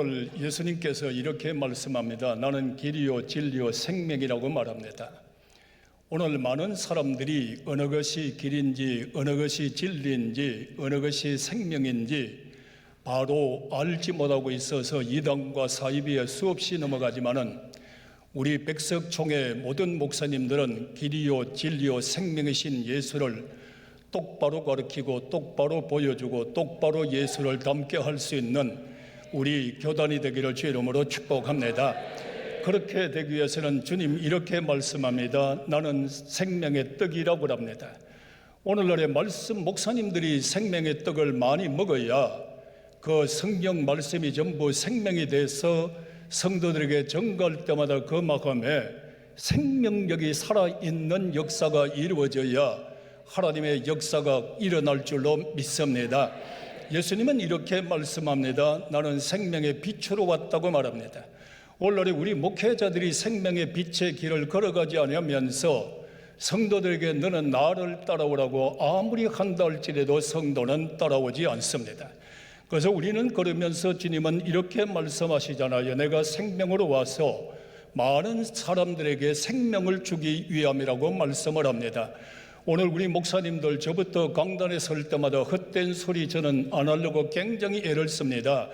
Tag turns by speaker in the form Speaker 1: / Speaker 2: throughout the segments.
Speaker 1: 오늘 예수님께서 이렇게 말씀합니다. 나는 길이요 진리요 생명이라고 말합니다. 오늘 많은 사람들이 어느 것이 길인지 어느 것이 진리인지 어느 것이 생명인지 바로 알지 못하고 있어서 이단과 사이비에 수없이 넘어가지만은 우리 백석총회 모든 목사님들은 길이요 진리요 생명이신 예수를 똑바로 가르치고 똑바로 보여주고 똑바로 예수를 닮게 할 수 있는 우리 교단이 되기를 주의 이름으로 축복합니다. 그렇게 되기 위해서는 주님 이렇게 말씀합니다. 나는 생명의 떡이라고 합니다. 오늘날의 말씀 목사님들이 생명의 떡을 많이 먹어야 그 성경 말씀이 전부 생명이 돼서 성도들에게 전가할 때마다 그 마음에 생명력이 살아있는 역사가 이루어져야 하나님의 역사가 일어날 줄로 믿습니다. 예수님은 이렇게 말씀합니다. 나는 생명의 빛으로 왔다고 말합니다. 오늘날에 우리 목회자들이 생명의 빛의 길을 걸어가지 않으면서 성도들에게 너는 나를 따라오라고 아무리 한다 할지라도 성도는 따라오지 않습니다. 그래서 우리는 걸으면서 주님은 이렇게 말씀하시잖아요. 내가 생명으로 와서 많은 사람들에게 생명을 주기 위함이라고 말씀을 합니다. 오늘 우리 목사님들 저부터 강단에 설 때마다 헛된 소리 저는 안 하려고 굉장히 애를 씁니다.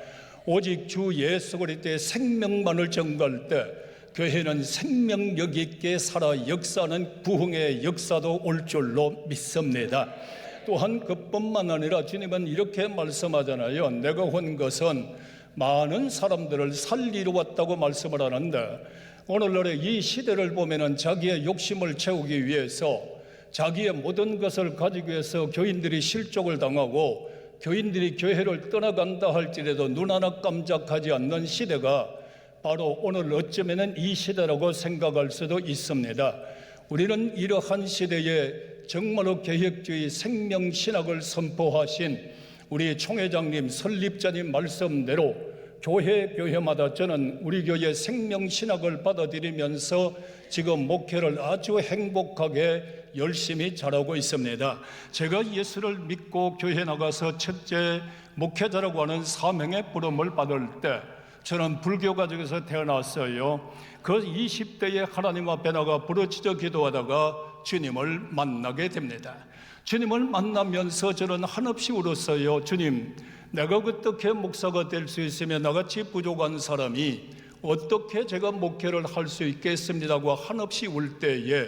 Speaker 1: 오직 주 예수 그리스도의 생명만을 전가할 때 교회는 생명력 있게 살아 역사는 부흥의 역사도 올 줄로 믿습니다. 또한 그뿐만 아니라 주님은 이렇게 말씀하잖아요. 내가 온 것은 많은 사람들을 살리러 왔다고 말씀을 하는데 오늘날의 이 시대를 보면은 자기의 욕심을 채우기 위해서 자기의 모든 것을 가지기 위해서 교인들이 실족을 당하고 교인들이 교회를 떠나간다 할지라도 눈 하나 깜짝하지 않는 시대가 바로 오늘 어쩌면 이 시대라고 생각할 수도 있습니다. 우리는 이러한 시대에 정말로 개혁주의 생명신학을 선포하신 우리 총회장님 설립자님 말씀대로 교회마다 저는 우리 교회 생명신학을 받아들이면서 지금 목회를 아주 행복하게 열심히 잘하고 있습니다. 제가 예수를 믿고 교회 나가서 첫째 목회자라고 하는 사명의 부름을 받을 때 저는 불교 가족에서 태어났어요. 그 20대에 하나님 앞에 나가 부르짖어 기도하다가 주님을 만나게 됩니다. 주님을 만나면서 저는 한없이 울었어요. 주님, 내가 어떻게 목사가 될 수 있으면 나같이 부족한 사람이 어떻게 제가 목회를 할 수 있겠습니다고 한없이 울 때에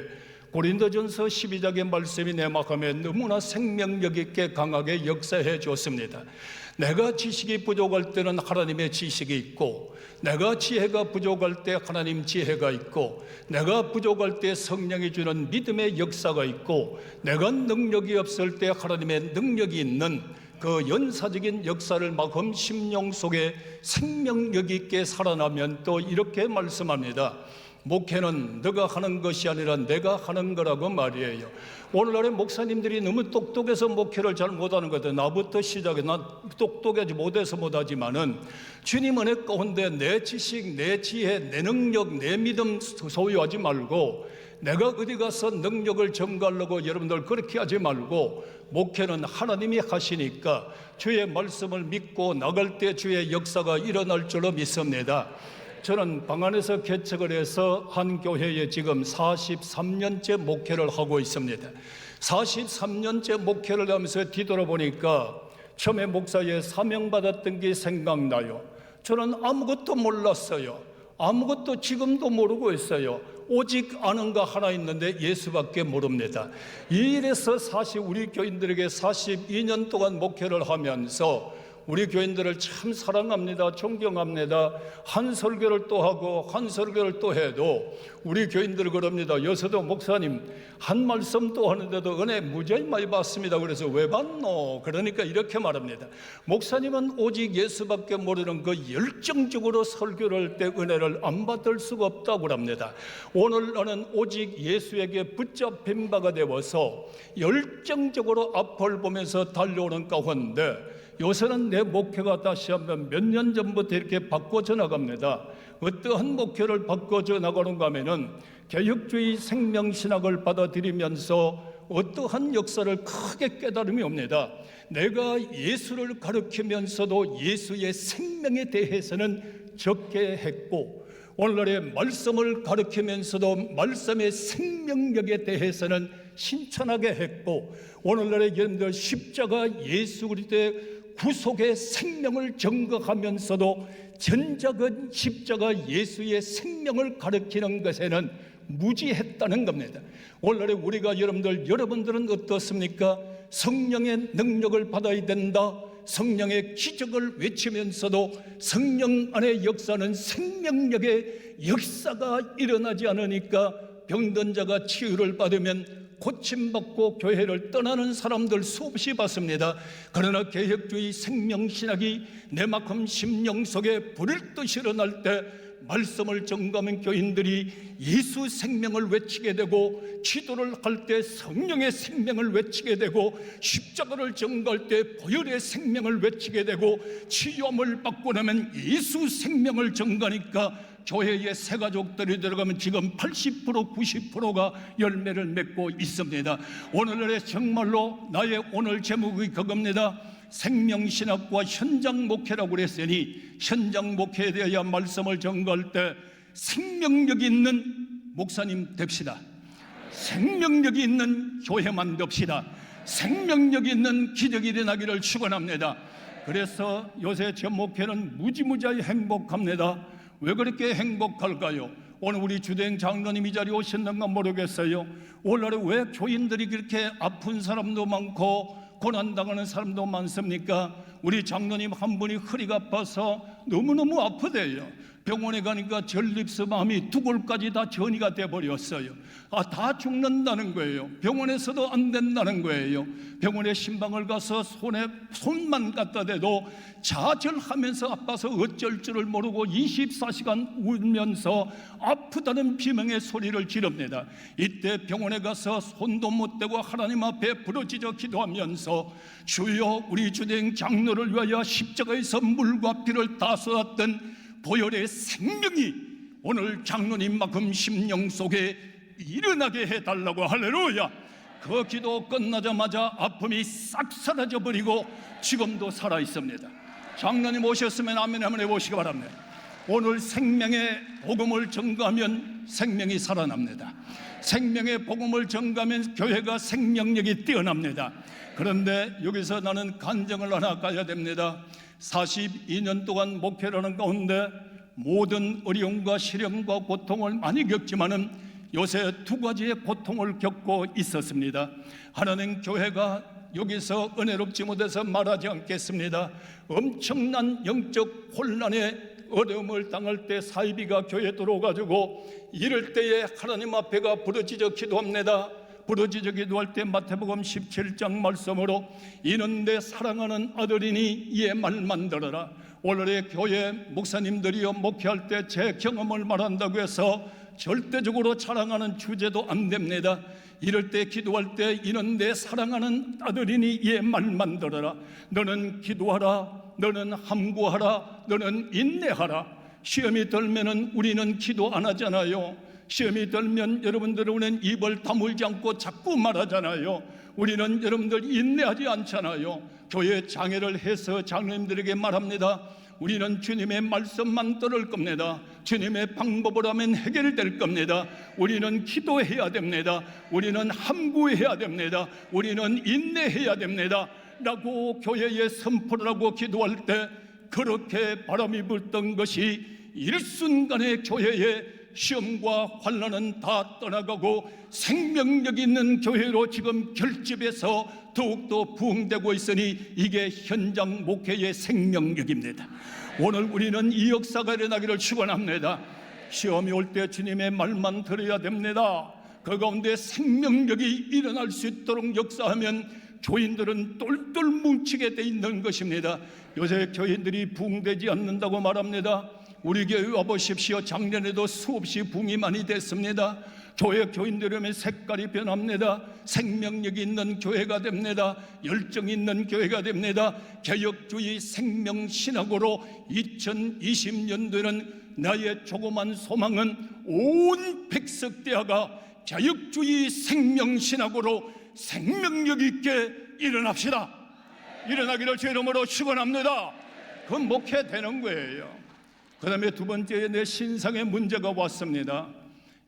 Speaker 1: 고린도전서 12장의 말씀이 내 마음에 너무나 생명력 있게 강하게 역사해 줬습니다. 내가 지식이 부족할 때는 하나님의 지식이 있고 내가 지혜가 부족할 때 하나님 지혜가 있고 내가 부족할 때 성령이 주는 믿음의 역사가 있고 내가 능력이 없을 때 하나님의 능력이 있는 그 연사적인 역사를 마음 심령 속에 생명력 있게 살아나면 또 이렇게 말씀합니다. 목회는 너가 하는 것이 아니라 내가 하는 거라고 말이에요. 오늘날의 목사님들이 너무 똑똑해서 목회를 잘 못하는 것 같아요. 나부터 시작해. 난 똑똑하지 못해서 못하지만은 주님 은혜 가운데 내 지식, 내 지혜, 내 능력, 내 믿음 소유하지 말고 내가 어디 가서 능력을 전가하려고 여러분들 그렇게 하지 말고 목회는 하나님이 하시니까 주의 말씀을 믿고 나갈 때 주의 역사가 일어날 줄로 믿습니다. 저는 방안에서 개척을 해서 한 교회에 지금 43년째 목회를 하고 있습니다. 43년째 목회를 하면서 뒤돌아보니까 처음에 목사에 사명받았던 게 생각나요. 저는 아무것도 몰랐어요. 아무것도 지금도 모르고 있어요. 오직 아는 거 하나 있는데 예수밖에 모릅니다. 이 일에서 사실 우리 교인들에게 42년 동안 목회를 하면서 우리 교인들을 참 사랑합니다. 존경합니다. 한 설교를 또 하고 한 설교를 또 해도 우리 교인들 그럽니다. 요새도 목사님 한 말씀 또 하는데도 은혜 무지하게 많이 받습니다. 그래서 왜 받노? 그러니까 이렇게 말합니다. 목사님은 오직 예수밖에 모르는 그 열정적으로 설교를 할 때 은혜를 안 받을 수가 없다고 합니다. 오늘 나는 오직 예수에게 붙잡힌 바가 되어서 열정적으로 앞을 보면서 달려오는 가운데 요새는 내 목회가 다시 한번 몇 년 전부터 이렇게 바꿔져 나갑니다. 어떠한 목회를 바꿔져 나가는가 하면은 개혁주의 생명신학을 받아들이면서 어떠한 역사를 크게 깨달음이 옵니다. 내가 예수를 가르치면서도 예수의 생명에 대해서는 적게 했고, 오늘날의 말씀을 가르치면서도 말씀의 생명력에 대해서는 신천하게 했고, 오늘날의 여러분들 십자가 예수 그리스도의 구속의 생명을 증거하면서도 전작은 십자가 예수의 생명을 가르치는 것에는 무지했다는 겁니다. 오늘날에 우리가 여러분들은 어떻습니까? 성령의 능력을 받아야 된다, 성령의 기적을 외치면서도 성령 안의 역사는 생명력의 역사가 일어나지 않으니까 병든 자가 치유를 받으면 고침받고 교회를 떠나는 사람들 수없이 봤습니다. 그러나 개혁주의 생명신학이 내만큼 심령 속에 불을 듯이 일어날 때 말씀을 전가하는 교인들이 예수 생명을 외치게 되고, 기도를 할 때 성령의 생명을 외치게 되고, 십자가를 전가할 때 보혈의 생명을 외치게 되고, 치유함을 받고 나면 예수 생명을 전가하니까 교회의 새 가족들이 들어가면 지금 80% 90%가 열매를 맺고 있습니다. 오늘날에 정말로 나의 오늘 제목이 그겁니다. 생명신학과 현장 목회라고 그랬으니, 현장 목회에 대하여 말씀을 전가할 때 생명력 있는 목사님 됩시다. 생명력이 있는 교회만 됩시다. 생명력 있는 기적이 일어나기를 축원합니다. 그래서 요새 제 목회는 무지무지하게 행복합니다. 왜 그렇게 행복할까요? 오늘 우리 주된 장로님 이 자리에 오셨는가 모르겠어요. 오늘날에 왜 교인들이 그렇게 아픈 사람도 많고 고난당하는 사람도 많습니까? 우리 장로님 한 분이 허리가 아파서 너무너무 아프대요. 병원에 가니까 전립선암이 2골까지 다 전이가 돼버렸어요. 다 죽는다는 거예요. 병원에서도 안 된다는 거예요. 병원에 신방을 가서 손만 갖다 대도 좌절하면서 아파서 어쩔 줄을 모르고 24시간 울면서 아프다는 비명의 소리를 지릅니다. 이때 병원에 가서 손도 못 대고 하나님 앞에 부르짖어 기도하면서, 주여 우리 주된 장로를 위하여 십자가에서 물과 피를 다 쏟았던 보혈의 생명이 오늘 장로님만큼 심령 속에 일어나게 해달라고. 할렐루야. 그 기도 끝나자마자 아픔이 싹 사라져 버리고 지금도 살아 있습니다. 장로님 오셨으면 아멘 한번 해보시기 바랍니다. 오늘 생명의 복음을 전가하면 생명이 살아납니다. 생명의 복음을 전가하면 교회가 생명력이 뛰어납니다. 그런데 여기서 나는 간증을 하나 가야 됩니다. 42년 동안 목회를 하는 가운데 모든 어려움과 시련과 고통을 많이 겪지만은 요새 2가지의 고통을 겪고 있었습니다. 하나는 교회가 여기서 은혜롭지 못해서 말하지 않겠습니다. 엄청난 영적 혼란에 어려움을 당할 때 사이비가 교회에 들어와가지고 이럴 때에 하나님 앞에가 부르짖어 기도합니다. 부르짖어 기도할 때 마태복음 17장 말씀으로, 이는 내 사랑하는 아들이니 이의 말만 들어라. 오늘의 교회 목사님들이요 목회할 때 제 경험을 말한다고 해서 절대적으로 자랑하는 주제도 안 됩니다. 이럴 때 기도할 때, 이는 내 사랑하는 아들이니 이의 말만 들어라. 너는 기도하라, 너는 함구하라, 너는 인내하라. 시험이 들면은 우리는 기도 안 하잖아요. 시험이 들면 여러분들은 입을 다물지 않고 자꾸 말하잖아요. 우리는 여러분들 인내하지 않잖아요. 교회 장애를 해서 장로님들에게 말합니다. 우리는 주님의 말씀만 들을 겁니다. 주님의 방법을 하면 해결될 겁니다. 우리는 기도해야 됩니다. 우리는 함구해야 됩니다. 우리는 인내해야 됩니다 라고 교회에 선포를 하고 기도할 때, 그렇게 바람이 불던 것이 일순간에 교회에 시험과 환난은 다 떠나가고 생명력 있는 교회로 지금 결집해서 더욱더 부흥되고 있으니 이게 현장 목회의 생명력입니다. 오늘 우리는 이 역사가 일어나기를 축원합니다. 시험이 올 때 주님의 말만 들어야 됩니다. 그 가운데 생명력이 일어날 수 있도록 역사하면 교인들은 똘똘 뭉치게 돼 있는 것입니다. 요새 교인들이 부흥되지 않는다고 말합니다. 우리 교회 와보십시오. 작년에도 수없이 부흥이 많이 됐습니다. 교회 교인들이면 색깔이 변합니다. 생명력이 있는 교회가 됩니다. 열정 있는 교회가 됩니다. 개혁주의 생명신학으로 2020년도에는 나의 조그만 소망은 온 백석대하가 자유주의 생명신학으로 생명력 있게 일어납시다. 일어나기를 제 이름으로 축원합니다. 그건 목회되는 거예요. 그 다음에 두 번째에 내 신상의 문제가 왔습니다.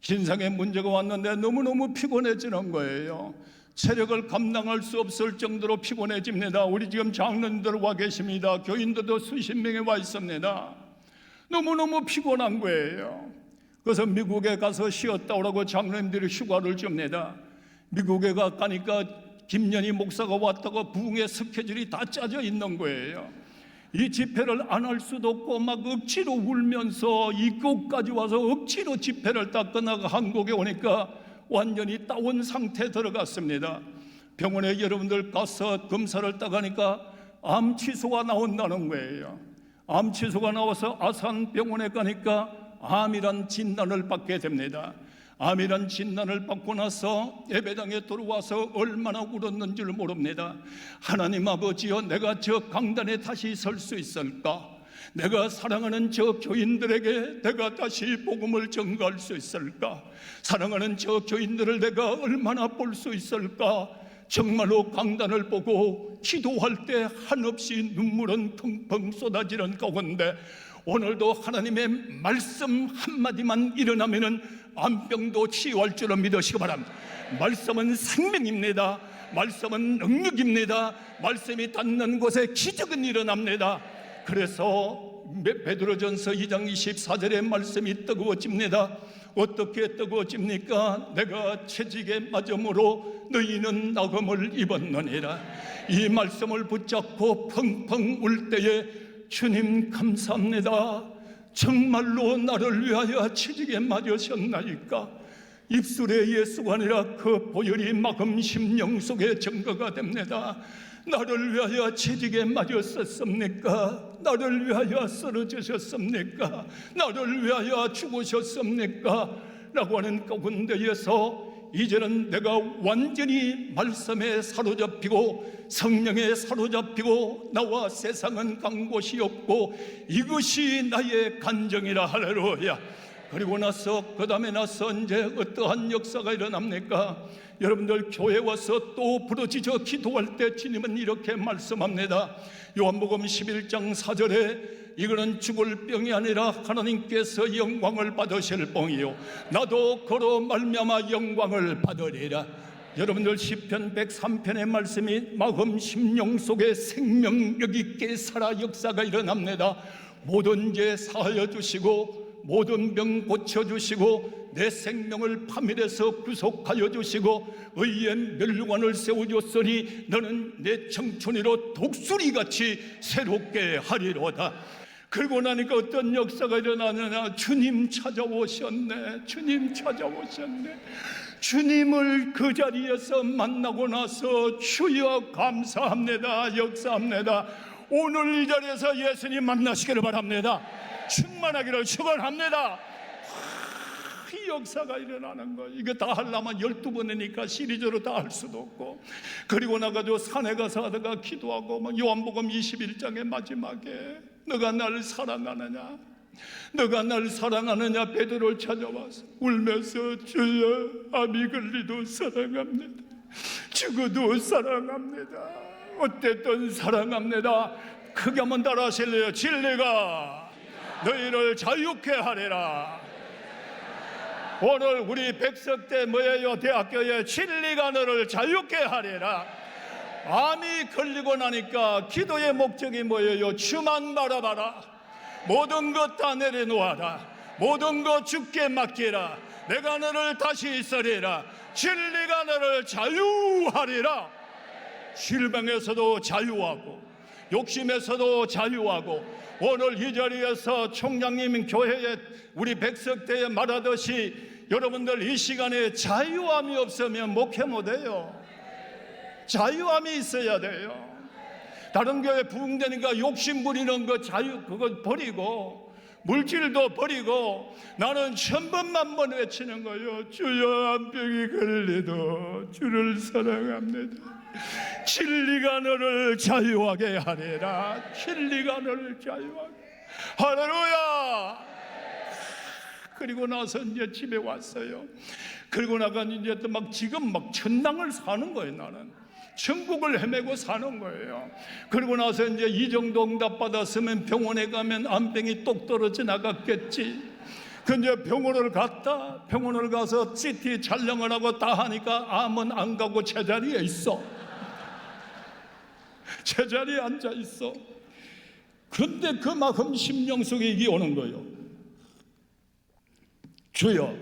Speaker 1: 신상의 문제가 왔는데 너무너무 피곤해지는 거예요. 체력을 감당할 수 없을 정도로 피곤해집니다. 우리 지금 장로님들 와 계십니다. 교인들도 수십 명이 와 있습니다. 너무너무 피곤한 거예요. 그래서 미국에 가서 쉬었다 오라고 장로님들이 휴가를 줍니다. 미국에 가니까 김연희 목사가 왔다고 부흥의 스케줄이 다 짜져 있는 거예요. 이 집회를 안 할 수도 없고 막 억지로 울면서 이곳까지 와서 억지로 집회를 딱 끝나고 한국에 오니까 완전히 다운 상태에 들어갔습니다. 병원에 여러분들 가서 검사를 딱 하니까 암 치수가 나온다는 거예요. 암 치수가 나와서 아산병원에 가니까 암이란 진단을 받게 됩니다. 암이란 진단을 받고 나서 예배당에 들어와서 얼마나 울었는지를 모릅니다. 하나님 아버지여, 내가 저 강단에 다시 설 수 있을까? 내가 사랑하는 저 교인들에게 내가 다시 복음을 전가할 수 있을까? 사랑하는 저 교인들을 내가 얼마나 볼 수 있을까? 정말로 강단을 보고 기도할 때 한없이 눈물은 펑펑 쏟아지는 가운데 오늘도 하나님의 말씀 한마디만 일어나면은 암병도 치유할 줄을 믿으시기 바랍니다. 말씀은 생명입니다. 말씀은 능력입니다. 말씀이 닿는 곳에 기적은 일어납니다. 그래서 베드로전서 2장 24절의 말씀이 뜨거워집니다. 어떻게 뜨거워집니까? 내가 채찍에 맞음으로 너희는 낙음을 입었느니라. 이 말씀을 붙잡고 펑펑 울 때에 주님 감사합니다. 정말로 나를 위하여 채찍에 맞으셨나이까? 입술에 예수가 아니라 그 보혈이 마금 심령 속에 증거가 됩니다. 나를 위하여 채찍에 맞으셨습니까? 나를 위하여 쓰러지셨습니까? 나를 위하여 죽으셨습니까? 라고 하는 가운데에서 이제는 내가 완전히 말씀에 사로잡히고 성령에 사로잡히고 나와 세상은 간 곳이 없고 이것이 나의 간정이라. 할렐루야. 그리고 나서 그 다음에 나서 이제 어떠한 역사가 일어납니까? 여러분들 교회 와서 또 부르짖어 기도할 때 주님은 이렇게 말씀합니다. 요한복음 11장 4절에 이거는 죽을 병이 아니라 하나님께서 영광을 받으실 병이요 나도 그로 말미암아 영광을 받으리라. 여러분들 시편 103편의 말씀이 마음 심령 속에 생명력 있게 살아 역사가 일어납니다. 모든 죄 사하여 주시고 모든 병 고쳐주시고 내 생명을 파멸해서 구속하여 주시고 의의 멸관을 세워줬으니 너는 내 청춘이로 독수리같이 새롭게 하리로다. 그러고 나니까 어떤 역사가 일어나느냐? 주님 찾아오셨네. 주님 찾아오셨네. 주님을 그 자리에서 만나고 나서 주여 감사합니다. 역사합니다. 오늘 이 자리에서 예수님 만나시기를 바랍니다. 충만하기를 축원합니다. 이 역사가 일어나는 거. 이거 다 하려면 12번이니까 시리즈로 다 할 수도 없고. 그리고 나가지고 산에 가서 하다가 기도하고 막 요한복음 21장의 마지막에 너가 나를 사랑하느냐? 너가 날 사랑하느냐? 베드로를 찾아와서 울면서 주여 암이 걸리도 사랑합니다. 죽어도 사랑합니다. 어쨌든 사랑합니다. 크게 한번 따라 하실래요? 진리가 너희를 자유케 하리라. 오늘 우리 백석대 뭐예요? 대학교에 진리가 너를 자유케 하리라. 암이 걸리고 나니까 기도의 목적이 뭐예요? 주만 바라봐라. 모든 것 다 내려놓아라. 모든 것 주께 맡기라. 내가 너를 다시 있으리라. 진리가 너를 자유하리라. 실망에서도 자유하고 욕심에서도 자유하고 오늘 이 자리에서 총장님 교회에 우리 백석대에 말하듯이 여러분들 이 시간에 자유함이 없으면 목회 못해요. 자유함이 있어야 돼요. 다른 교회 부흥되니까 욕심 부리는 거 자유 그거 버리고 물질도 버리고 나는 1000번만 번 외치는 거예요. 주여 암병이 걸리도 주를 사랑합니다. 진리가 너를 자유하게 하리라. 진리가 너를 자유하게. 할렐루야. 그리고 나서 이제 집에 왔어요. 그리고 나가 이제 또 막 지금 막 천당을 사는 거예요. 나는 천국을 헤매고 사는 거예요. 그리고 나서 이제 이 정도 응답 받았으면 병원에 가면 암병이 똑 떨어져 나갔겠지. 근데 병원을 가서 CT 촬영을 하고 다 하니까 암은 안 가고 제자리에 있어. 제자리에 앉아 있어. 그런데 그만큼 심령 속에 이게 오는 거예요. 주여,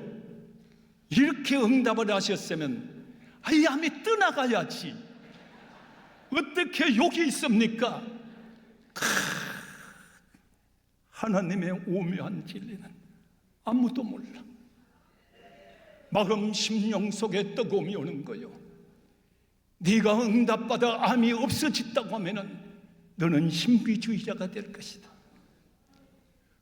Speaker 1: 이렇게 응답을 하셨으면 이 암이 떠나가야지. 어떻게 욕이 있습니까? 하나님의 오묘한 진리는 아무도 몰라. 마음 심령 속에 뜨거움이 오는 거요. 네가 응답받아 암이 없어졌다고 하면은 너는 신비주의자가 될 것이다.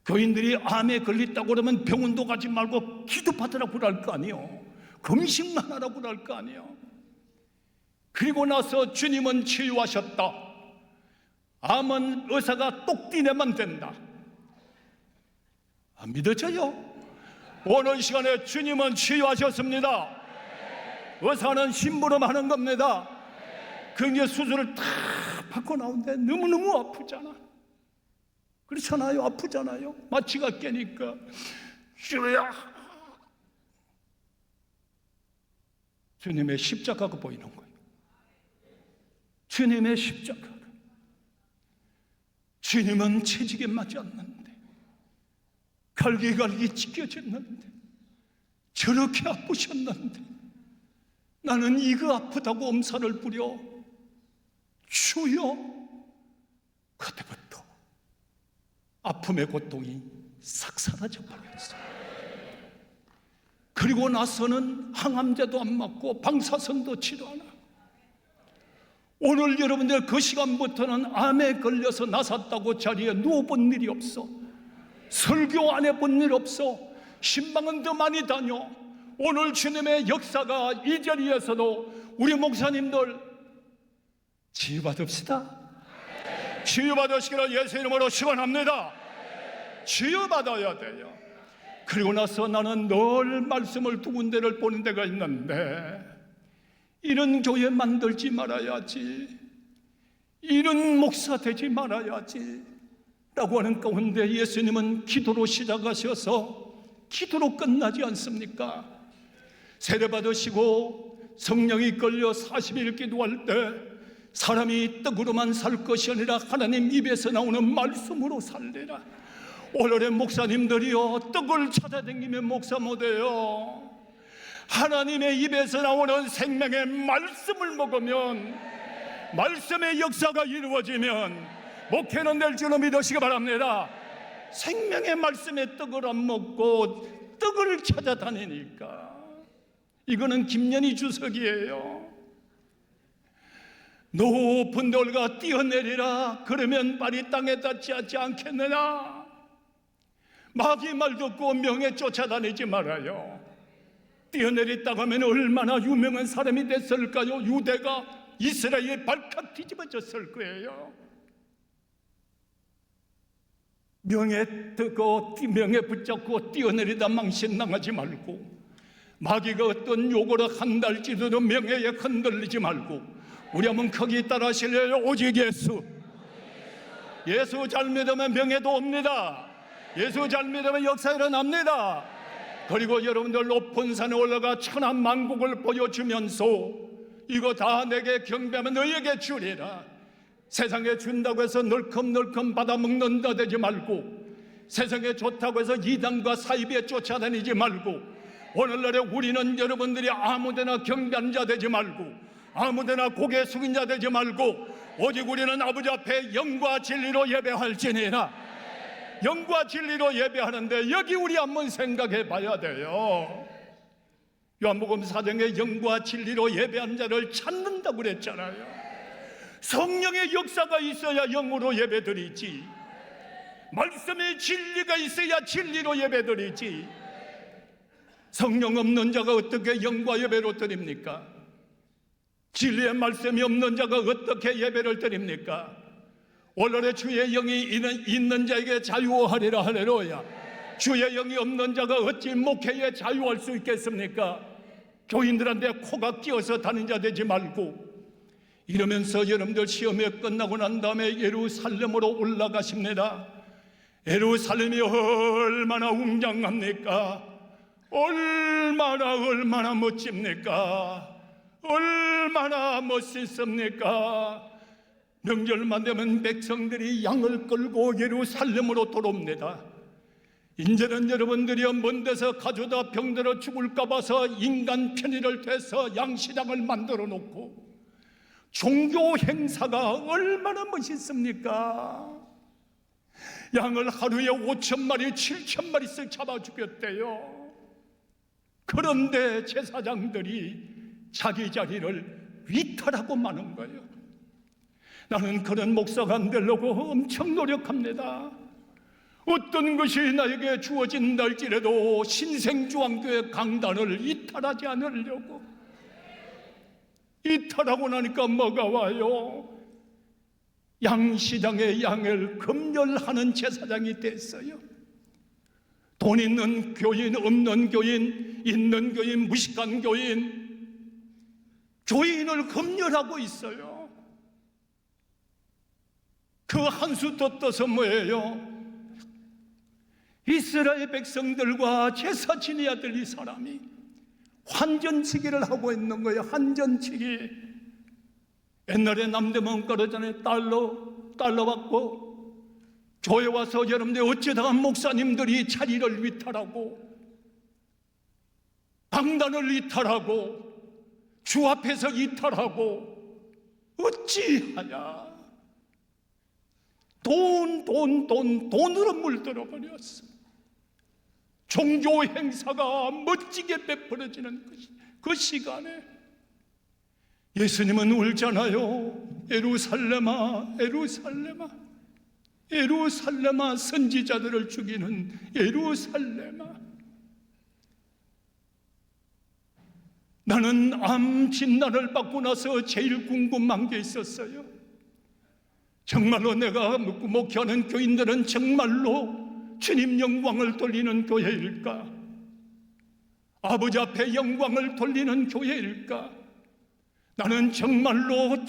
Speaker 1: 교인들이 암에 걸렸다고 그러면 병원도 가지 말고 기도받으라고 그럴 거 아니에요. 금식만 하라고 그럴 거 아니에요. 그리고 나서 주님은 치유하셨다. 암은 의사가 똑띠내면 된다. 안 믿어져요? 오늘 이 시간에 주님은 치유하셨습니다. 의사는 심부름하는 겁니다. 그게 수술을 다 받고 나오는데 너무너무 아프잖아. 그렇잖아요. 아프잖아요. 마취가 깨니까 주야, 주님의 십자가가 보이는 거예요. 주님의 십자가. 주님은 채찍에 맞았는데, 갈기갈기 찢겨졌는데, 저렇게 아프셨는데 나는 이거 아프다고 엄살을 부려 주여. 그때부터 아픔의 고통이 싹 사라져 버렸어요. 그리고 나서는 항암제도 안 맞고 방사선도 치료 안 하고, 오늘 여러분들 그 시간부터는 암에 걸려서 나섰다고 자리에 누워본 일이 없어. 설교 안 해본 일 없어. 신방은 더 많이 다녀. 오늘 주님의 역사가 이 자리에서도 우리 목사님들 치유받읍시다. 치유받으시기를 예수 이름으로 축원합니다. 치유받아야 돼요. 그리고 나서 나는 늘 말씀을 두 군데를 보는 데가 있는데, 이런 교회 만들지 말아야지, 이런 목사 되지 말아야지 라고 하는 가운데 예수님은 기도로 시작하셔서 기도로 끝나지 않습니까? 세례 받으시고 성령이 끌려 40일 기도할 때 사람이 떡으로만 살 것이 아니라 하나님 입에서 나오는 말씀으로 살리라. 오늘의 목사님들이요, 떡을 찾아다니면 목사 못해요. 하나님의 입에서 나오는 생명의 말씀을 먹으면, 말씀의 역사가 이루어지면 목회는 될 줄로 믿으시기 바랍니다. 생명의 말씀의 떡을 안 먹고 떡을 찾아다니니까 이거는 김연희 주석이에요. 높은 돌과 뛰어내리라, 그러면 발이 땅에 닿지 않겠느냐. 마귀 말 듣고 명예 쫓아다니지 말아요. 뛰어내렸다고 하면 얼마나 유명한 사람이 됐을까요? 유대가 이스라엘에 발칵 뒤집어졌을 거예요. 명예 듣고 명예 붙잡고 뛰어내리다 망신당하지 말고, 마귀가 어떤 요구를 한달지라도 명예에 흔들리지 말고, 우리 한번 크게 따라 하실래요? 오직 예수. 예수 잘 믿으면 명예도 옵니다. 예수 잘 믿으면 역사 일어납니다. 그리고 여러분들 높은 산에 올라가 천한 만국을 보여주면서 이거 다 내게 경배하면 너에게 주리라. 세상에 준다고 해서 널컹널컹 받아먹는다 되지 말고, 세상에 좋다고 해서 이단과 사이비에 쫓아다니지 말고, 오늘날에 우리는 여러분들이 아무데나 경배하는 자 되지 말고, 아무데나 고개 숙인 자 되지 말고, 오직 우리는 아버지 앞에 영과 진리로 예배할지니라. 영과 진리로 예배하는데 여기 우리 한번 생각해 봐야 돼요. 요한복음 4장에 영과 진리로 예배하는 자를 찾는다고 그랬잖아요. 성령의 역사가 있어야 영으로 예배드리지, 말씀의 진리가 있어야 진리로 예배드리지. 성령 없는 자가 어떻게 영과 예배로 드립니까? 진리의 말씀이 없는 자가 어떻게 예배를 드립니까? 오늘의 주의 영이 있는 자에게 자유하리라. 할렐루야. 주의 영이 없는 자가 어찌 목회에 자유할 수 있겠습니까? 교인들한테 코가 끼어서 다닌 자 되지 말고, 이러면서 여러분들 시험이 끝나고 난 다음에 예루살렘으로 올라가십니다. 예루살렘이 얼마나 웅장합니까? 얼마나 멋집니까? 얼마나 멋있습니까? 명절만 되면 백성들이 양을 끌고 예루살렘으로 돌아옵니다. 이제는 여러분들이 먼 데서 가져다 병들어 죽을까 봐서 인간 편의를 대서 양시장을 만들어 놓고, 종교 행사가 얼마나 멋있습니까? 양을 하루에 5,000마리, 7,000마리씩 잡아 죽였대요. 그런데 제사장들이 자기 자리를 위탈하고 마는 거예요. 나는 그런 목사가 안 되려고 엄청 노력합니다. 어떤 것이 나에게 주어진다 할지라도 신생주왕교회 강단을 이탈하지 않으려고. 이탈하고 나니까 뭐가 와요? 양시장의 양을 검열하는 제사장이 됐어요. 돈 있는 교인, 없는 교인, 있는 교인, 무식한 교인, 교인을 검열하고 있어요. 그 한 수 더 떠서 뭐예요? 이스라엘 백성들과 제사 지내야 될 이 사람이 환전치기를 하고 있는 거예요. 환전치기. 옛날에 남대문 가로전에 달러 받고 교회 와서 여러분들 어쩌다가 목사님들이 자리를 위탈하고 방단을 이탈하고 주 앞에서 이탈하고 어찌하냐. 돈으로 물들어 버렸어. 종교 행사가 멋지게 베풀어지는 그 시간에 예수님은 울잖아요. 예루살렘아, 예루살렘아, 예루살렘아, 선지자들을 죽이는 예루살렘아. 나는 암 진단을 받고 나서 제일 궁금한 게 있었어요. 정말로 내가 목회하는 교인들은 정말로 주님 영광을 돌리는 교회일까? 아버지 앞에 영광을 돌리는 교회일까? 나는 정말로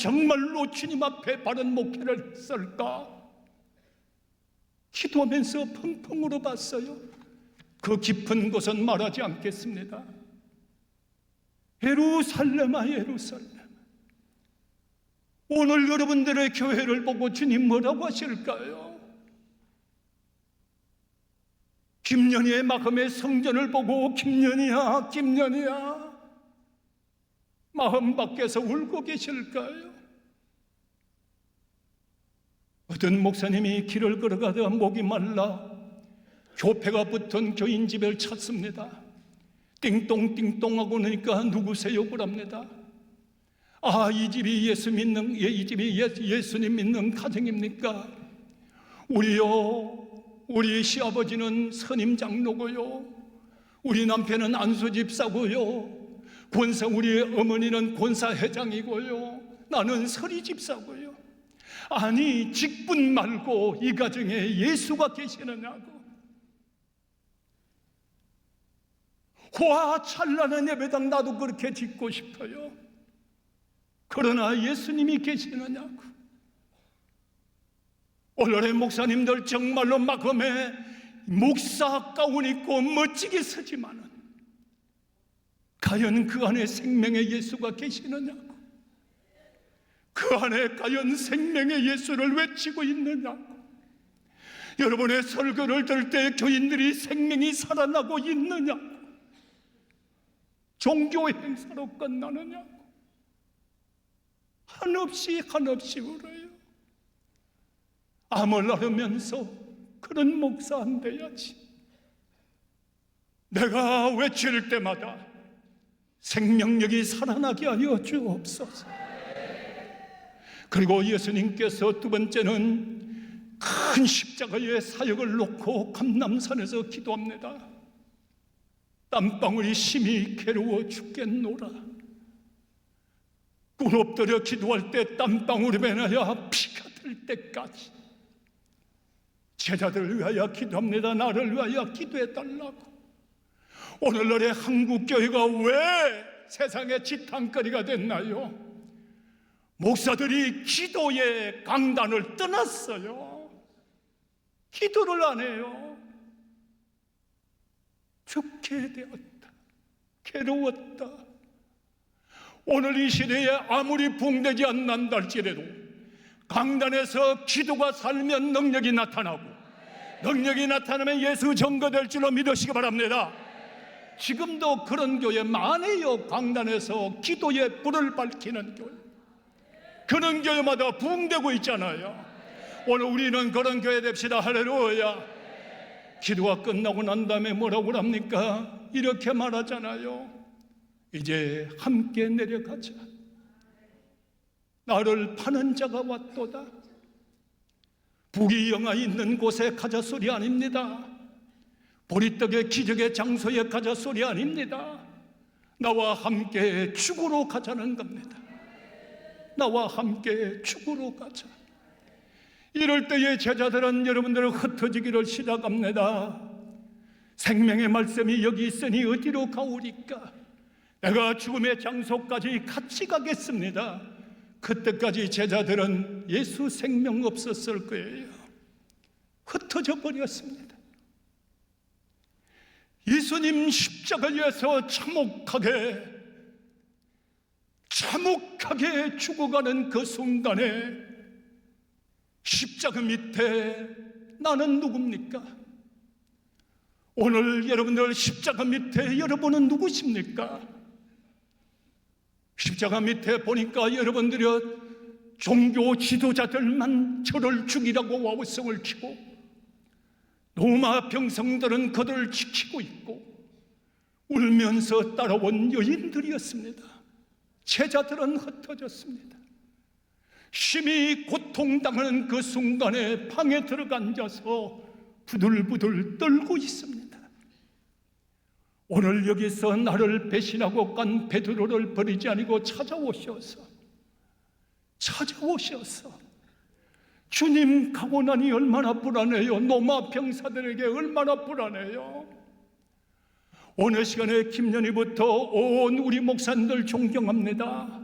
Speaker 1: 주님 앞에 바른 목회를 했을까? 기도하면서 펑펑 울어봤어요. 그 깊은 곳은 말하지 않겠습니다. 예루살렘아, 예루살렘. 오늘 여러분들의 교회를 보고 주님 뭐라고 하실까요? 김년희의 마음의 성전을 보고 김년희야, 김년희야, 마음 밖에서 울고 계실까요? 어떤 목사님이 길을 걸어가다가 목이 말라 교패가 붙은 교인 집을 찾습니다. 띵똥띵똥 하고 나니까 누구세요? 그럽니다. 아, 이 집이 예수님 믿는 가정입니까? 우리 시아버지는 선임 장로고요, 우리 남편은 안수 집사고요, 우리 어머니는 권사 회장이고요, 나는 서리 집사고요. 아니, 직분 말고 이 가정에 예수가 계시느냐고. 와, 찬란한 예배당 나도 그렇게 짓고 싶어요. 그러나 예수님이 계시느냐고. 오늘의 목사님들 정말로 마음에 목사 가운 입고 멋지게 서지만은 과연 그 안에 생명의 예수가 계시느냐고. 그 안에 과연 생명의 예수를 외치고 있느냐고. 여러분의 설교를 들을 때 교인들이 생명이 살아나고 있느냐고. 종교 행사로 끝나느냐고. 한없이 울어요. 암을 앓으면서 그런 목사 안 돼야지. 내가 외칠 때마다 생명력이 살아나게 하여 주옵소서. 그리고 예수님께서 두 번째는 큰 십자가의 사역을 놓고 감람산에서 기도합니다. 땀방울이 심히 괴로워 죽겠노라. 꿇 엎드려 기도할 때 땀방울이 배나야 피가 들 때까지 제자들을 위하여 기도합니다. 나를 위하여 기도해 달라고. 오늘날의 한국교회가 왜 세상의 지탄거리가 됐나요? 목사들이 기도의 강단을 떠났어요. 기도를 안 해요. 죽게 되었다. 괴로웠다. 오늘 이 시대에 아무리 붕대지 않는다 할지라도 강단에서 기도가 살면 능력이 나타나고, 능력이 나타나면 예수 증거될 줄로 믿으시기 바랍니다. 지금도 그런 교회 많아요. 강단에서 기도의 불을 밝히는 교회, 그런 교회마다 붕대고 있잖아요. 오늘 우리는 그런 교회 됩시다. 할렐루야. 기도가 끝나고 난 다음에 뭐라고 합니까? 이렇게 말하잖아요. 이제 함께 내려가자. 나를 파는 자가 왔도다. 부귀영화 있는 곳에 가자 소리 아닙니다. 보리떡의 기적의 장소에 가자 소리 아닙니다. 나와 함께 죽으러 가자는 겁니다. 나와 함께 죽으러 가자. 이럴 때에 제자들은 여러분들을 흩어지기를 시작합니다. 생명의 말씀이 여기 있으니 어디로 가오리까? 내가 죽음의 장소까지 같이 가겠습니다. 그때까지 제자들은 예수 생명 없었을 거예요. 흩어져 버렸습니다. 예수님 십자가에서 참혹하게 죽어가는 그 순간에 십자가 밑에 나는 누굽니까? 오늘 여러분들 십자가 밑에 여러분은 누구십니까? 십자가 밑에 보니까 여러분들이 종교 지도자들만 저를 죽이라고 와우성을 치고 로마 병성들은 그들을 지키고 있고 울면서 따라온 여인들이었습니다. 제자들은 흩어졌습니다. 심히 고통당하는 그 순간에 방에 들어가 앉아서 부들부들 떨고 있습니다. 오늘 여기서 나를 배신하고 간 베드로를 버리지 아니고 찾아오셔서 주님 가고 나니 얼마나 불안해요. 로마 병사들에게 얼마나 불안해요. 오늘 시간에 김연희부터 온 우리 목사님들 존경합니다.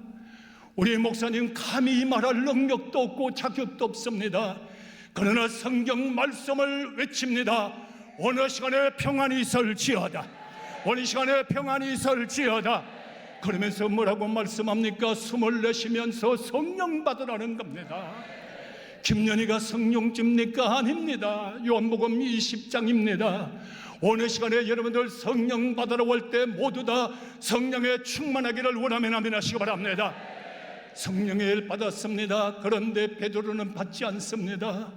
Speaker 1: 우리 목사님 감히 말할 능력도 없고 자격도 없습니다. 그러나 성경 말씀을 외칩니다. 어느 시간에 평안이 있을지어다. 어느 시간에 평안이 있을지어다. 그러면서 뭐라고 말씀합니까? 숨을 내쉬면서 성령 받으라는 겁니다. 김연희가 성령집니까? 아닙니다. 요한복음 20장입니다. 어느 시간에 여러분들 성령 받으러 올 때 모두 다 성령에 충만하기를 원하면 아멘 하시기 바랍니다. 성령의 일 받았습니다. 그런데 베드로는 받지 않습니다.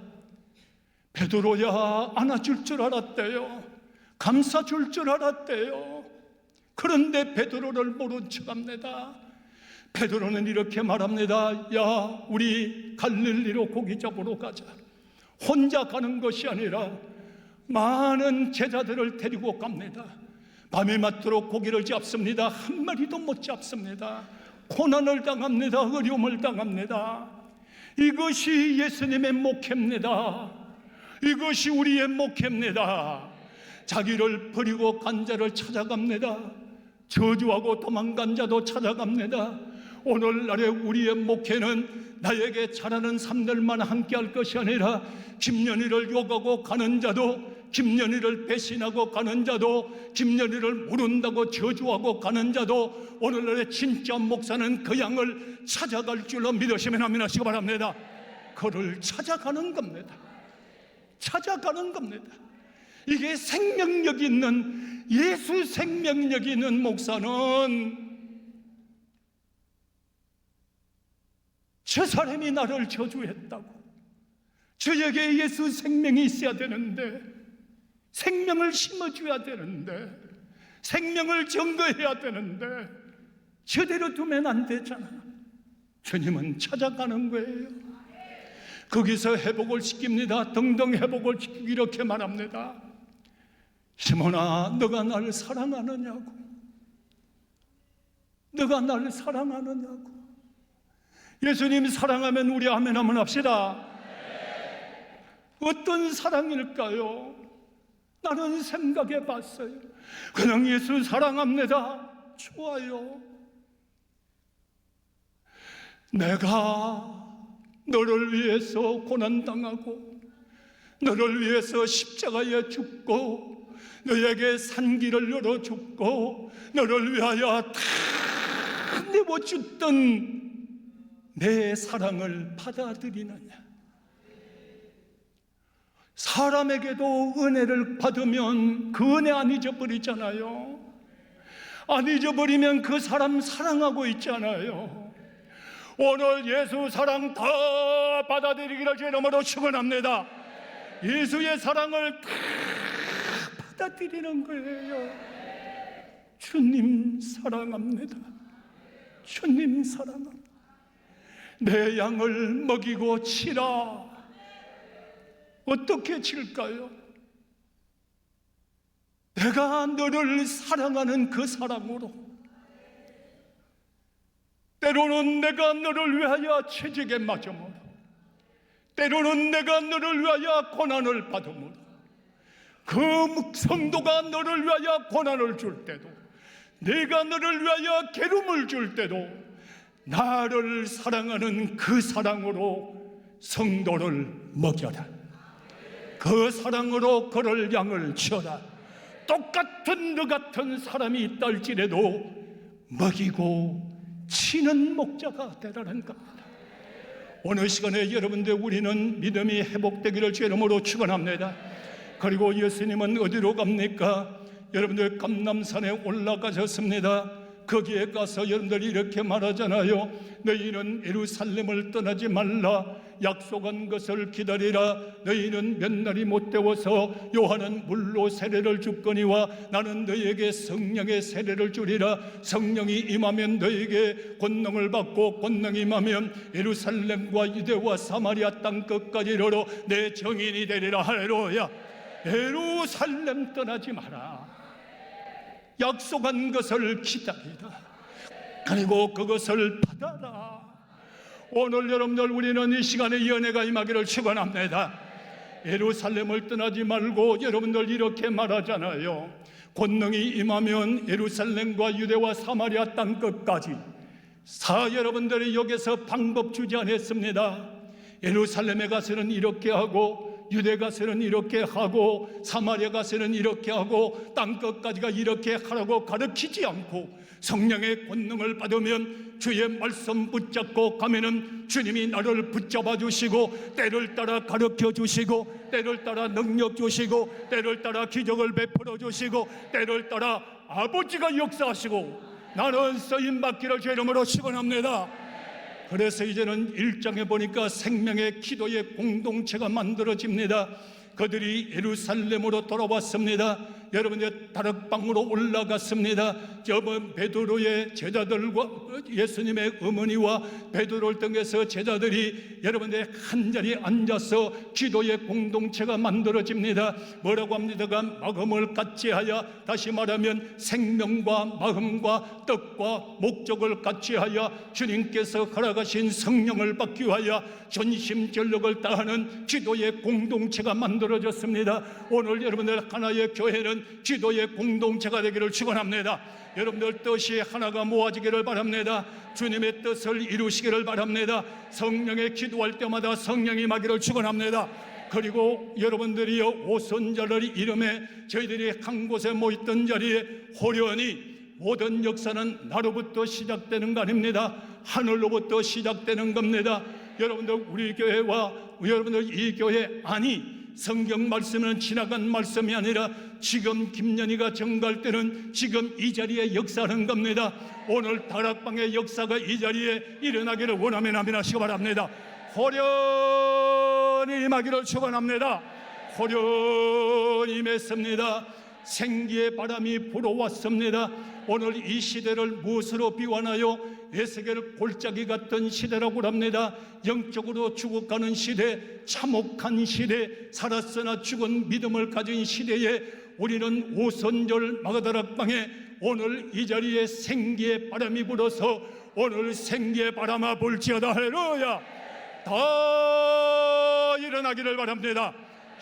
Speaker 1: 베드로야 안아줄 줄 알았대요. 감싸줄 줄 알았대요. 그런데 베드로를 모른 척합니다. 베드로는 이렇게 말합니다. 야, 우리 갈릴리로 고기 잡으러 가자. 혼자 가는 것이 아니라 많은 제자들을 데리고 갑니다. 밤이 맞도록 고기를 잡습니다. 한 마리도 못 잡습니다. 고난을 당합니다. 어려움을 당합니다. 이것이 예수님의 목회입니다. 이것이 우리의 목회입니다. 자기를 버리고 간 자를 찾아갑니다. 저주하고 도망간 자도 찾아갑니다. 오늘날의 우리의 목회는 나에게 잘하는 삶들만 함께 할 것이 아니라 김연희를 욕하고 가는 자도, 김연희를 배신하고 가는 자도, 김연희를 모른다고 저주하고 가는 자도, 오늘날의 진짜 목사는 그 양을 찾아갈 줄로 믿으시면 아멘 하시기 바랍니다. 그를 찾아가는 겁니다. 찾아가는 겁니다. 이게 생명력 있는, 예수 생명력 있는 목사는 저 사람이 나를 저주했다고, 저에게 예수 생명이 있어야 되는데, 생명을 심어줘야 되는데, 생명을 증거해야 되는데 저대로 두면 안 되잖아. 주님은 찾아가는 거예요. 거기서 회복을 시킵니다. 등등 회복을 시키고 이렇게 말합니다. 시몬아, 너가 나를 사랑하느냐고. 너가 나를 사랑하느냐고. 예수님 사랑하면 우리 아멘 한번 합시다. 어떤 사랑일까요? 나는 생각해 봤어요. 그냥 예수 사랑합니다. 좋아요. 내가 너를 위해서 고난당하고 너를 위해서 십자가에 죽고 너에게 산길을 열어 죽고 너를 위하여 다 내어줬던 내 사랑을 받아들이느냐? 사람에게도 은혜를 받으면 그 은혜 안 잊어버리잖아요. 안 잊어버리면 그 사람 사랑하고 있잖아요. 오늘 예수 사랑 다 받아들이기를 제 이름으로 축원합니다. 예수의 사랑을 다 받아들이는 거예요. 주님 사랑합니다. 주님 사랑합니다. 내 양을 먹이고 치라. 어떻게 칠까요? 내가 너를 사랑하는 그 사랑으로. 때로는 내가 너를 위하여 채찍에 맞음으로, 때로는 내가 너를 위하여 고난을 받음으로, 그 성도가 너를 위하여 고난을 줄 때도, 내가 너를 위하여 괴로움을 줄 때도 나를 사랑하는 그 사랑으로 성도를 먹여라. 그 사랑으로 그를 양을 치어라. 똑같은 너 같은 사람이 있다 할지라도 먹이고 치는 목자가 되라는 겁니다. 오늘 시간에 여러분들 우리는 믿음이 회복되기를 주 이름으로 축원합니다. 그리고 예수님은 어디로 갑니까? 여러분들 감람산에 올라가셨습니다. 거기에 가서 여러분들이 이렇게 말하잖아요. 너희는 예루살렘을 떠나지 말라. 약속한 것을 기다리라. 너희는 몇 날이 못 되어서 요한은 물로 세례를 줍거니와 나는 너희에게 성령의 세례를 주리라. 성령이 임하면 너희에게 권능을 받고 권능이 임하면 예루살렘과 유대와 사마리아 땅 끝까지 이르러 내 증인이 되리라. 할렐루야. 예루살렘 떠나지 마라. 약속한 것을 기다리라. 그리고 그것을 받아라. 오늘 여러분들 우리는 이 시간에 이 은혜가 임하기를 축원합니다. 예루살렘을 떠나지 말고 여러분들 이렇게 말하잖아요. 권능이 임하면 예루살렘과 유대와 사마리아 땅 끝까지. 여러분들이 여기서 방법 주지 않았습니다. 예루살렘에 가서는 이렇게 하고 유대 가서는 이렇게 하고 사마리아 가서는 이렇게 하고 땅 끝까지가 이렇게 하라고 가르치지 않고 성령의 권능을 받으면 주의 말씀 붙잡고 가면은 주님이 나를 붙잡아 주시고 때를 따라 가르쳐 주시고 때를 따라 능력 주시고 때를 따라 기적을 베풀어 주시고 때를 따라 아버지가 역사하시고 나는 쓰임 받기를 주 이름으로 축원합니다. 그래서 이제는 1장에 보니까 생명의 기도의 공동체가 만들어집니다. 그들이 예루살렘으로 돌아왔습니다. 여러분들 다락방으로 올라갔습니다. 저번 베드로의 제자들과 예수님의 어머니와 베드로를 통해서 제자들이 여러분들 한자리에 앉아서 기도의 공동체가 만들어집니다. 뭐라고 합니다가 마음을 같이 하여, 다시 말하면 생명과 마음과 뜻과 목적을 같이 하여 주님께서 허락하신 성령을 받기 위하여 전심전력을 다하는 기도의 공동체가 만들어졌습니다. 오늘 여러분들 하나의 교회는 기도의 공동체가 되기를 축원합니다. 여러분들 뜻이 하나가 모아지기를 바랍니다. 주님의 뜻을 이루시기를 바랍니다. 성령의 기도할 때마다 성령이 임하기를 축원합니다. 그리고 여러분들이요 오순절을 이름에 저희들이 한 곳에 모였던 자리에 호련히 모든 역사는 나로부터 시작되는 거 아닙니다. 하늘로부터 시작되는 겁니다. 여러분들 우리 교회와 여러분들 이 교회 아니 성경 말씀은 지나간 말씀이 아니라 지금 김연희가 정갈 때는 지금 이 자리에 역사하는 겁니다. 오늘 다락방의 역사가 이 자리에 일어나기를 원하면 아멘 하시기 바랍니다. 호련히 임하기를 축원합니다. 호련히 임했습니다. 생기의 바람이 불어왔습니다. 오늘 이 시대를 무엇으로 비유하나요? 에스겔 골짜기 같은 시대라고 합니다. 영적으로 죽어가는 시대, 참혹한 시대, 살았으나 죽은 믿음을 가진 시대에 우리는 오순절 마가다락방에 오늘 이 자리에 생기의 바람이 불어서 오늘 생기의 바람아 불지어다. 할렐루야. 다 일어나기를 바랍니다.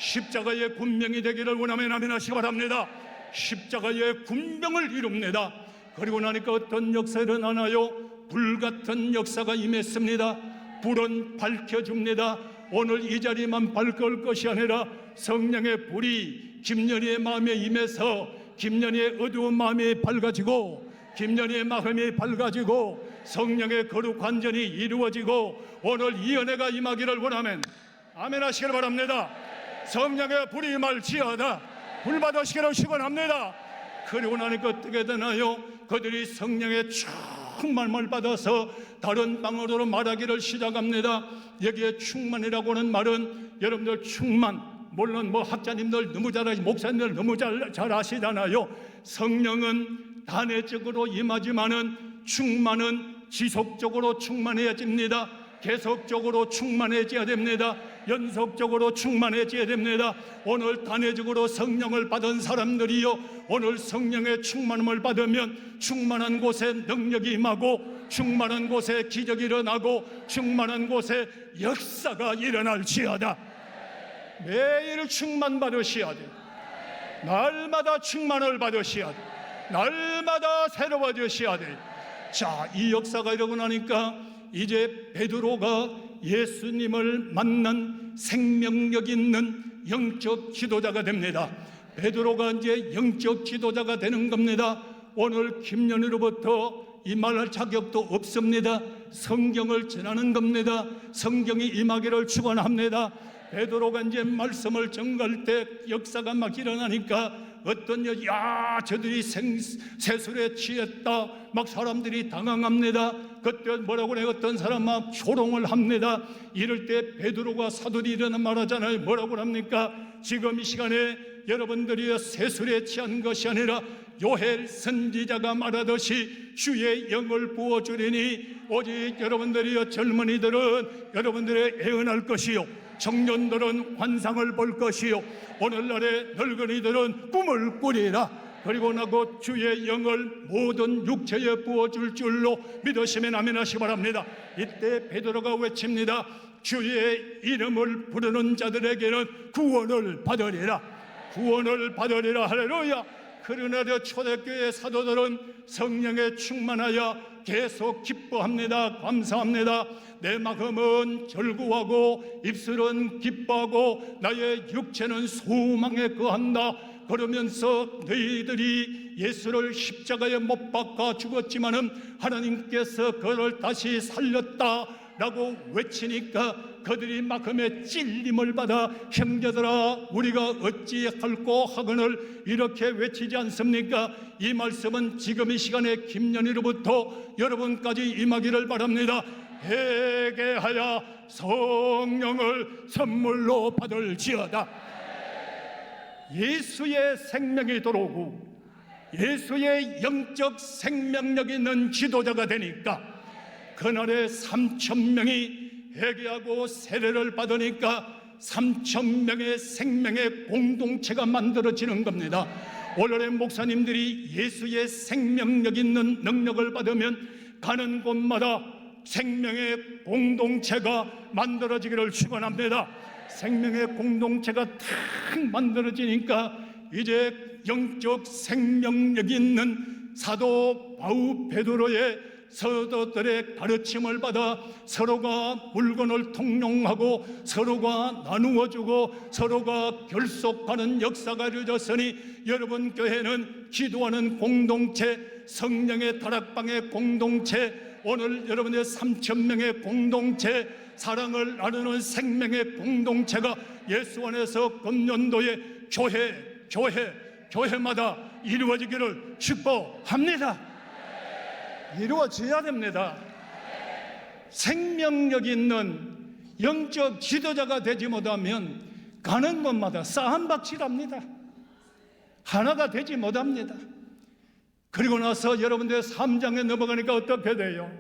Speaker 1: 십자가의 군명이 되기를 원하면 아멘 하시기 바랍니다. 십자가의 군명을 이룹니다. 그리고 나니까 어떤 역사 일어나나요? 불같은 역사가 임했습니다. 불은 밝혀줍니다. 오늘 이 자리만 밝을 것이 아니라 성령의 불이 김연희의 마음에 임해서 김연희의 어두운 마음이 밝아지고 김연희의 마음이 밝아지고 성령의 거룩 완전히 이루어지고 오늘 이 은혜가 임하기를 원하면 아멘 하시기를 바랍니다. 성령의 불이 임할지어다. 불 받으시기를 축원합니다. 그리고 나니까 어떻게 되나요? 그들이 성령의 충만을 받아서 다른 방언으로 말하기를 시작합니다. 여기에 충만이라고 하는 말은 여러분들 충만, 물론 학자님들 너무 잘 아시고 목사님들 너무 잘 아시잖아요. 성령은 단회적으로 임하지만은 충만은 지속적으로 충만해집니다. 계속적으로 충만해져야 됩니다. 연속적으로 충만해져야 됩니다. 오늘 단회적으로 성령을 받은 사람들이요, 오늘 성령의 충만함을 받으면 충만한 곳에 능력이 임하고 충만한 곳에 기적이 일어나고 충만한 곳에 역사가 일어날지어다. 매일 충만받으셔야 돼요. 날마다 충만을 받으셔야 돼요. 날마다 새로워지셔야 돼요. 자, 이 역사가 이러고 나니까 이제 베드로가 예수님을 만난 생명력 있는 영적 지도자가 됩니다. 베드로가 이제 영적 지도자가 되는 겁니다. 오늘 김연희로부터 이 말할 자격도 없습니다. 성경을 전하는 겁니다. 성경이 임하기를 축원합니다. 베드로가 이제 말씀을 전갈 때 역사가 막 일어나니까 어떤 저들이 세술에 취했다 막 사람들이 당황합니다. 그때 뭐라고 그래? 어떤 사람 막 조롱을 합니다. 이럴 때 베드로가 사도들이 일어나 말하잖아요. 뭐라고 합니까? 지금 이 시간에 여러분들이 세술에 취한 것이 아니라 요엘 선지자가 말하듯이 주의 영을 부어주리니 오직 여러분들이 젊은이들은 여러분들의 애언할 것이요, 청년들은 환상을 볼 것이요, 오늘날의 늙은이들은 꿈을 꾸리라. 그리고 나고 주의 영을 모든 육체에 부어줄 줄로 믿으시면 아멘 하시기 바랍니다. 이때 베드로가 외칩니다. 주의 이름을 부르는 자들에게는 구원을 받으리라. 구원을 받으리라. 할렐루야. 그러나 초대교회 사도들은 성령에 충만하여 계속 기뻐합니다. 감사합니다. 내 마음은 절구하고 입술은 기뻐하고 나의 육체는 소망에 거한다. 그러면서 너희들이 예수를 십자가에 못 박아 죽었지만은 하나님께서 그를 다시 살렸다 라고 외치니까 그들이 마음에 찔림을 받아 형제들아 우리가 어찌할꼬 하거늘 이렇게 외치지 않습니까? 이 말씀은 지금 이 시간에 김연희로부터 여러분까지 임하기를 바랍니다. 회개하여 성령을 선물로 받을지어다. 예수의 생명이 들어오고 예수의 영적 생명력 있는 지도자가 되니까 그날에 3,000명이 회개하고 세례를 받으니까 3,000명의 생명의 공동체가 만들어지는 겁니다. 오늘의 목사님들이 예수의 생명력 있는 능력을 받으면 가는 곳마다 생명의 공동체가 만들어지기를 축원합니다. 생명의 공동체가 탁 만들어지니까 이제 영적 생명력 있는 사도 바울 베드로의 서도들의 가르침을 받아 서로가 물건을 통용하고 서로가 나누어주고 서로가 결속하는 역사가 이루어졌으니 여러분 교회는 기도하는 공동체, 성령의 다락방의 공동체, 오늘 여러분의 3,000명의 공동체, 사랑을 나누는 생명의 공동체가 예수 안에서 금년도에 교회마다 이루어지기를 축복합니다. 이루어져야 됩니다. 생명력 있는 영적 지도자가 되지 못하면 가는 곳마다 싸움박질합니다. 하나가 되지 못합니다. 그리고 나서 여러분들 3장에 넘어가니까 어떻게 돼요?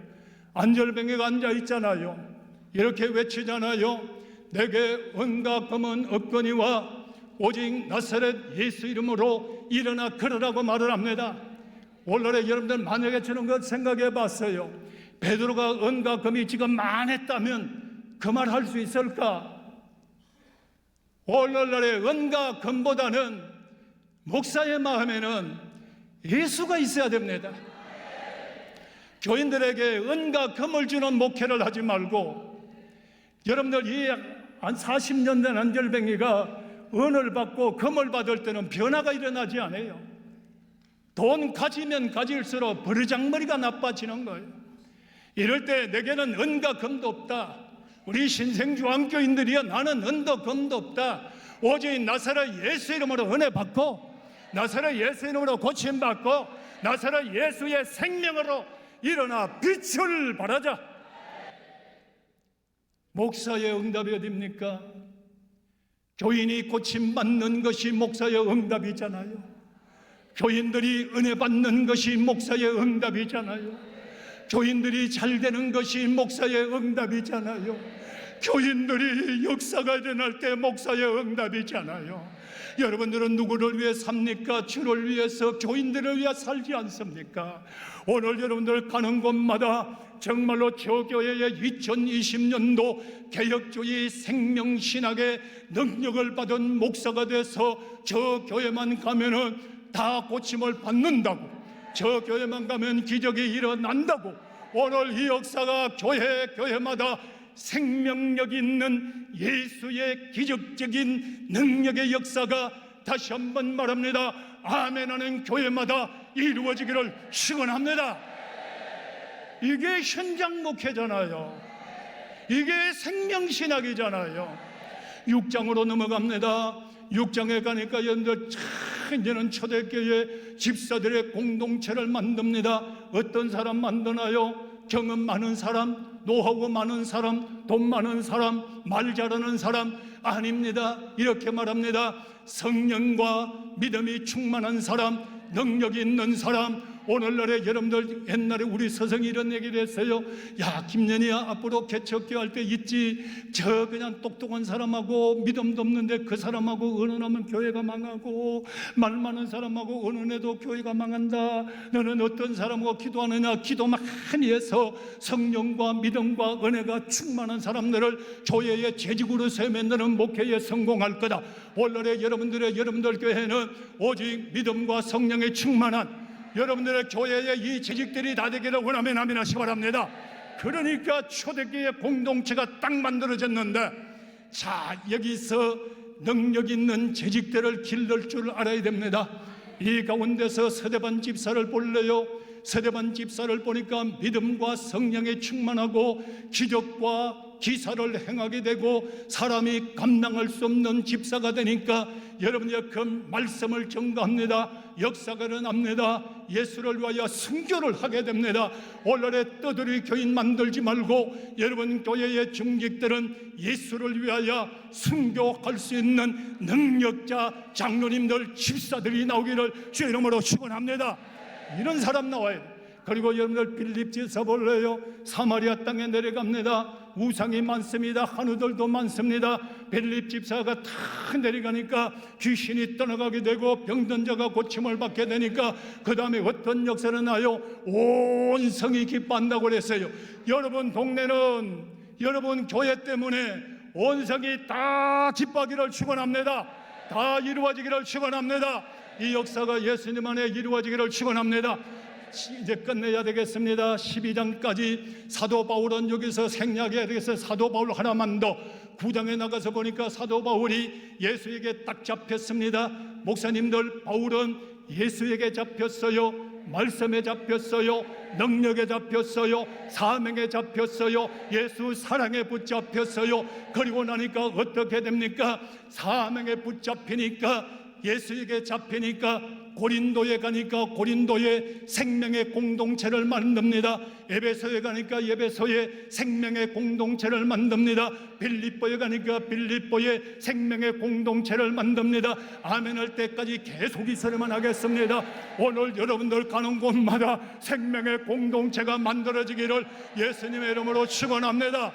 Speaker 1: 안절병에가 앉아 있잖아요. 이렇게 외치잖아요. 내게 은과 금은 없거니와 오직 나사렛 예수 이름으로 일어나 걸으라고 말을 합니다. 오늘날에 여러분들 만약에 저런 것 생각해 봤어요. 베드로가 은과 금이 지금 많았다면 그 말 할 수 있을까? 오늘날의 은과 금보다는 목사의 마음에는 예수가 있어야 됩니다. 교인들에게 은과 금을 주는 목회를 하지 말고, 여러분들 이 한 40년 된 안절뱅이가 은을 받고 금을 받을 때는 변화가 일어나지 않아요. 돈 가지면 가질수록 버르장머리가 나빠지는 거예요. 이럴 때 내게는 은과 금도 없다. 우리 신생주왕교인들이여, 나는 은도 금도 없다. 오직 나사렛 예수 이름으로 은혜 받고, 나사렛 예수 이름으로 고침받고, 나사렛 예수의 생명으로 일어나 빛을 발하자. 목사의 응답이 어딥니까? 교인이 고침받는 것이 목사의 응답이잖아요. 교인들이 은혜 받는 것이 목사의 응답이잖아요. 교인들이 잘 되는 것이 목사의 응답이잖아요. 교인들이 역사가 일어날 때 목사의 응답이잖아요. 여러분들은 누구를 위해 삽니까? 주를 위해서, 교인들을 위해 살지 않습니까? 오늘 여러분들 가는 곳마다 정말로 저 교회의 2020년도 개혁주의 생명신학의 능력을 받은 목사가 돼서 저 교회만 가면은 다 고침을 받는다고, 저 교회만 가면 기적이 일어난다고, 오늘 이 역사가 교회마다 생명력 있는 예수의 기적적인 능력의 역사가, 다시 한번 말합니다, 아멘하는 교회마다 이루어지기를 축원합니다. 이게 현장 목회잖아요. 이게 생명신학이잖아요. 6장으로 넘어갑니다. 6장에 가니까 여러분들 이제는 초대교회 집사들의 공동체를 만듭니다. 어떤 사람 만드나요? 경험 많은 사람, 노하우 많은 사람, 돈 많은 사람, 말 잘하는 사람? 아닙니다. 이렇게 말합니다. 성령과 믿음이 충만한 사람, 능력이 있는 사람. 오늘날에 여러분들, 옛날에 우리 서성이 이런 얘기를 했어요. 야, 김연희야, 앞으로 개척교 할 때 있지, 저 그냥 똑똑한 사람하고 믿음도 없는데 그 사람하고 언언하면 교회가 망하고, 말 많은 사람하고 언언해도 교회가 망한다. 너는 어떤 사람하고 기도하느냐? 기도 많이 해서 성령과 믿음과 은혜가 충만한 사람들을 교회의 재직으로 세우면 너는 목회에 성공할 거다. 오늘날에 여러분들 교회는 오직 믿음과 성령에 충만한 여러분들의 교회의 이 재직들이 다 되기를 원하면 아멘 하시기 바랍니다. 그러니까 초대교회 공동체가 딱 만들어졌는데, 자, 여기서 능력 있는 재직들을 기를 줄 알아야 됩니다. 이 가운데서 서대반 집사를 볼래요? 서대반 집사를 보니까 믿음과 성령에 충만하고 기적과 기사를 행하게 되고 사람이 감당할 수 없는 집사가 되니까 여러분이 그 말씀을 전가합니다. 역사가 일어납니다. 예수를 위하여 순교를 하게 됩니다. 오늘의 떠들이 교인 만들지 말고 여러분 교회의 중직들은 예수를 위하여 순교할 수 있는 능력자 장로님들, 집사들이 나오기를 주의 이름으로 축원합니다. 이런 사람 나와야 돼요. 그리고 여러분들 빌립 지사 볼래요? 사마리아 땅에 내려갑니다. 우상이 많습니다. 한우들도 많습니다. 빌립 집사가 다 내려가니까 귀신이 떠나가게 되고 병든 자가 고침을 받게 되니까 그 다음에 어떤 역사를 나요? 온 성이 기뻐한다고 그랬어요. 여러분 동네는 여러분 교회 때문에 온 성이 다 기뻐하기를 축원합니다. 다 이루어지기를 축원합니다. 이 역사가 예수님 안에 이루어지기를 축원합니다. 이제 끝내야 되겠습니다. 12장까지 사도 바울은 여기서 생략해야 되겠어요. 사도 바울 하나만 더. 9장에 나가서 보니까 사도 바울이 예수에게 딱 잡혔습니다. 목사님들, 바울은 예수에게 잡혔어요. 말씀에 잡혔어요. 능력에 잡혔어요. 사명에 잡혔어요. 예수 사랑에 붙잡혔어요. 그리고 나니까 어떻게 됩니까? 사명에 붙잡히니까, 예수에게 잡히니까 고린도에 가니까 고린도에 생명의 공동체를 만듭니다. 에베소에 가니까 에베소에 생명의 공동체를 만듭니다. 빌립보에 가니까 빌립보에 생명의 공동체를 만듭니다. 아멘 할 때까지 계속 있어야만 하겠습니다. 오늘 여러분들 가는 곳마다 생명의 공동체가 만들어지기를 예수님의 이름으로 축원합니다.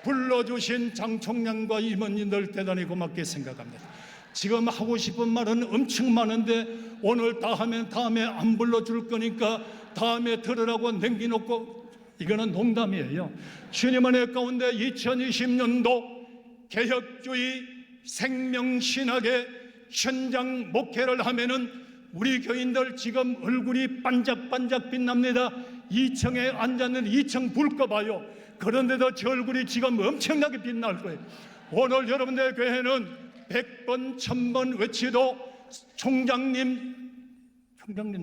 Speaker 1: 불러주신 장 총장과 임원님들 대단히 고맙게 생각합니다. 지금 하고 싶은 말은 엄청 많은데 오늘 다 하면 다음에 안 불러줄 거니까 다음에 들으라고 남겨놓고, 이거는 농담이에요. 주님 안의 가운데 2020년도 개혁주의 생명신학의 현장 목회를 하면은 우리 교인들 지금 얼굴이 반짝반짝 빛납니다. 2층에 앉았는 2층 불 꺼봐요. 그런데도 저 얼굴이 지금 엄청나게 빛날 거예요. 오늘 여러분들 교회는 100번 1000번 외치도 총장님도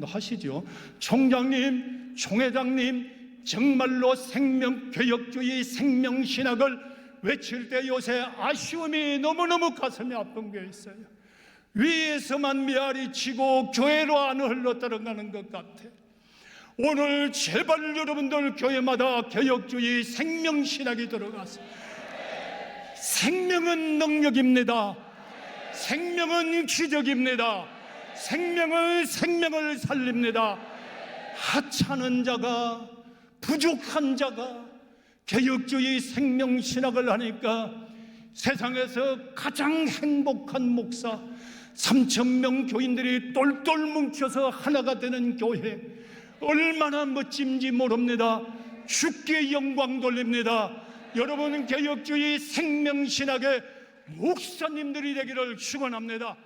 Speaker 1: 하시죠. 총장님, 총회장님, 정말로 생명교역주의 생명신학을 외칠 때 요새 아쉬움이 너무너무 가슴이 아픈 게 있어요. 위에서만 메아리 치고 교회로 안 흘러들어가는 것 같아. 오늘 제발 여러분들 교회마다 교역주의 생명신학이 들어가서, 생명은 능력입니다. 생명은 기적입니다. 생명을 살립니다. 하찮은 자가, 부족한 자가 개혁주의 생명신학을 하니까 세상에서 가장 행복한 목사, 3,000명 교인들이 똘똘 뭉쳐서 하나가 되는 교회, 얼마나 멋진지 모릅니다. 주께 영광 돌립니다. 여러분, 개혁주의 생명신학의 목사님들이 되기를 축원합니다.